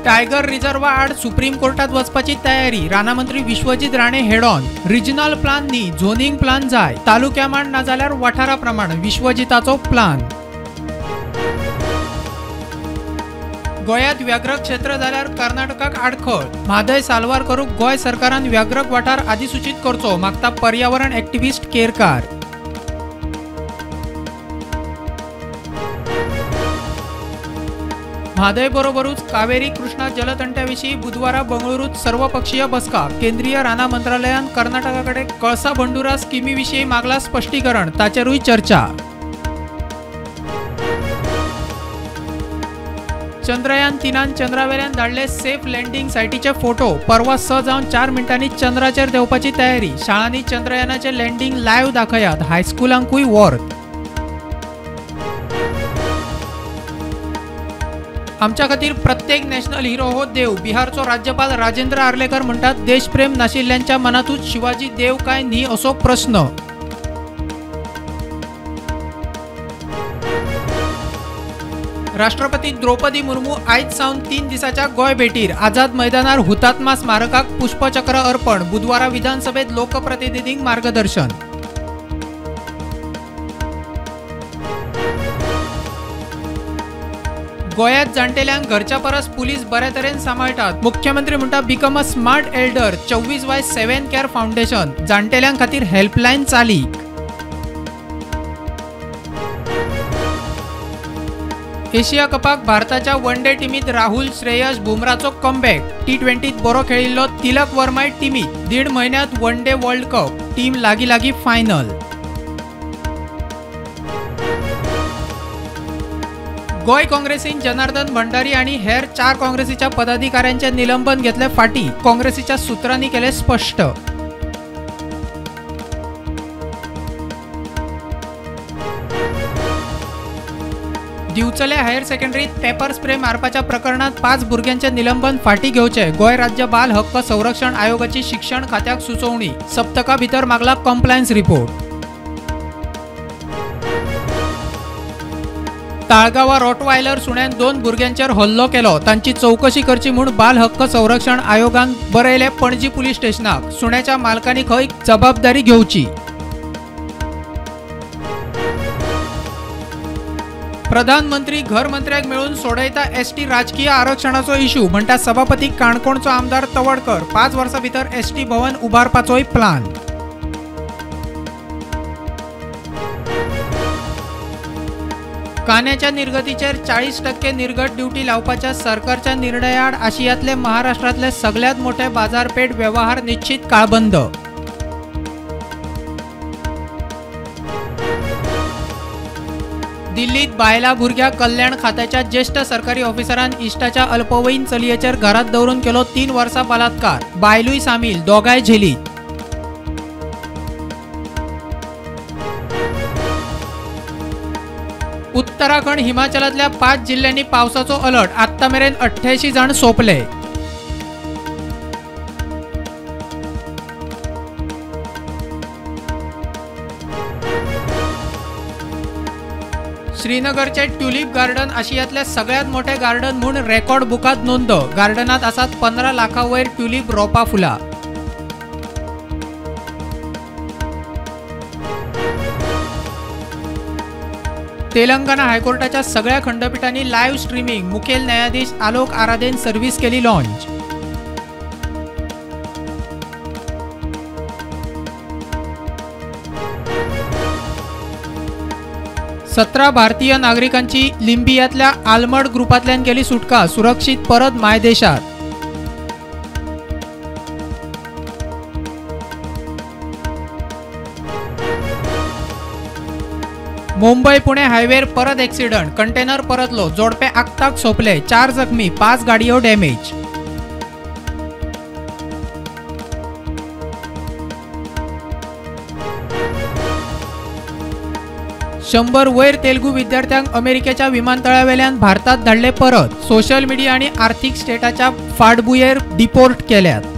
Tiger reserve आड supreme कोर्टात वचपाची तयारी। रानामंत्री Vishwajit Rane head on. Regional plan नी झोनिंग प्लान जाय, तालुक्यामान ना जाल्यार वाठाराप्रमाण विश्वजिताचो प्लान। गोयात व्याघ्र क्षेत्र जाल्यार कर्नाटकाक आडखळ। म्हादय साल्वार करूक गोय सरकारान व्याघ्र वाठार अधिसूचित करचो मागता पर्यावरण एक्टिविस्ट केरकार। म्हादय बरोबरूच कावेरी कृष्णा जलतंट्याविषयी बुधवारा बंगळुरूत सर्वपक्षीय बसका। केंद्रीय राना मंत्रालयान कर्नाटकाकडे कळसा बंडुरा स्किमीविषयी मागला स्पष्टीकरण, ताचेरूय चर्चा। चंद्रयान 3 चंद्रावेल्यान धाडले सेफ लँडिंग सायटीचे फोटो। परवा 6 जावन 4 मिनिटांनी चंद्राचेर देवपाची तयारी। शाळांनी चंद्रयानाचे लँडिंग लायव्ह दाखयात, हायस्कुलांकूय वर्थ। आमच्या खातीर प्रत्येक नॅशनल हिरो हो देव। बिहारचो राज्यपाल राजेंद्र आर्लेकर म्हणतात, देशप्रेम नाशिल्ल्यांच्या मनातूच शिवाजी देव काय न्ही असो प्रश्न। राष्ट्रपती द्रौपदी मुर्मू आयज सावन 3 दिसाच्या गोय भेटीर। आझाद मैदानार हुतात्मा स्मारकाक पुष्पचक्र अर्पण। बुधवारा विधानसभेत लोकप्रतिनिधींक मार्गदर्शन। गोयात जाणटेल्यांक घरच्या परस पुलीस बऱ्या तरेन सांबाळटात। मुख्यमंत्री म्हणटा, become a smart elder. 24/7 care foundation जाणटेल्यांक खातीर हेल्पलायन चाली। एशिया कपाक भारताच्या वन डे टीमीत राहुल, श्रेयस, बुमराचो कमबॅक। T20त बरो खेळिल्लो तिलक वर्माय टीमीत। 1.5 म्हयन्यात one day world cup, team लागी लागी फायनल। गोय काँग्रेसीन जनार्दन भंडारी आणि हेर 4 काँग्रेसीच्या पदाधिकाऱ्यांचे निलंबन घेतले फाटी। काँग्रेसीच्या सूत्रांनी केले स्पष्ट। दिवचले हायर सेकंडरीत पेपर स्प्रे मारपाच्या प्रकरणात 5 भुरग्यांचे निलंबन फाटी घेवचे। गोय राज्य बाल हक्क संरक्षण आयोगाची शिक्षण खात्याक सुचोवणी। सप्तका भितर मागला कॉम्प्लायन्स रिपोर्ट। ताळगावा रॉटवायलर सुण्यान 2 भुरग्यांचेर हल्लो केलो। तांची चौकशी करची म्हूण बाल हक्क संरक्षण आयोगान बरयले पणजी पुलीस स्टेशनाक। सुण्याच्या मालकांनी खंय जबाबदारी घेवची। प्रधानमंत्री घर मंत्र्याक मेळून सोडयता एसटी राजकीय आरक्षणाचो इश्यू, म्हणटा सभापती काणकोणचो आमदार तवडकर। 5 वर्सां भितर एसटी भवन उबारपाचोय प्लान। कांद्याच्या निर्गतीचेर 40% निर्गत ड्युटी लावपाच्या सरकारच्या निर्णयाआड आशियातले महाराष्ट्रातले सगळ्यात मोठे बाजारपेठ व्यवहार निश्चित काळबंद। दिल्लीत बायला भुरग्या कल्याण खात्याच्या ज्येष्ठ सरकारी ऑफिसरान इश्टाच्या अल्पवयीन चलयेचेर घरात दवरून केलो 3 वर्सां बलात्कार। बायलूय सामील, दोगांय झेलीत। उत्तराखंड हिमाचलातल्या 5 जिल्ह्यांनी पावसाचो अलर्ट। आत्ता मेरेन 88 जण सोंपले। श्रीनगरचे ट्युलिप गार्डन आशियातले सगळ्यात मोठे गार्डन म्हूण रेकॉर्ड बुकात नोंद। गार्डनात आसात 15 लाखांवयर ट्युलिप रोपा फुलां। तेलंगणा हायकोर्टाच्या सगळ्या खंडपीठांनी लाईव्ह स्ट्रीमिंग। मुखेल न्यायाधीश आलोक आराधेन सर्व्हिस केली लॉन्च। 17 भारतीय नागरिकांची लिंबियातल्या आलमड ग्रुपातल्यान केली सुटका। सुरक्षित परत मायदेशात। मुंबई पुणे हायवेर परत ॲक्सिडंट। कंटेनर परतलो, जोडपे आगताक सोंपले। 4 जखमी, 5 गाडयो डॅमेज। 100 वयर तेलुगू विद्यार्थ्यांक अमेरिकेच्या विमानतळावेल्यान भारतात धाडले परत। सोशल मीडिया आणि आर्थिक स्टेटाच्या फाटभुंयेर डिपोर्ट केल्यात।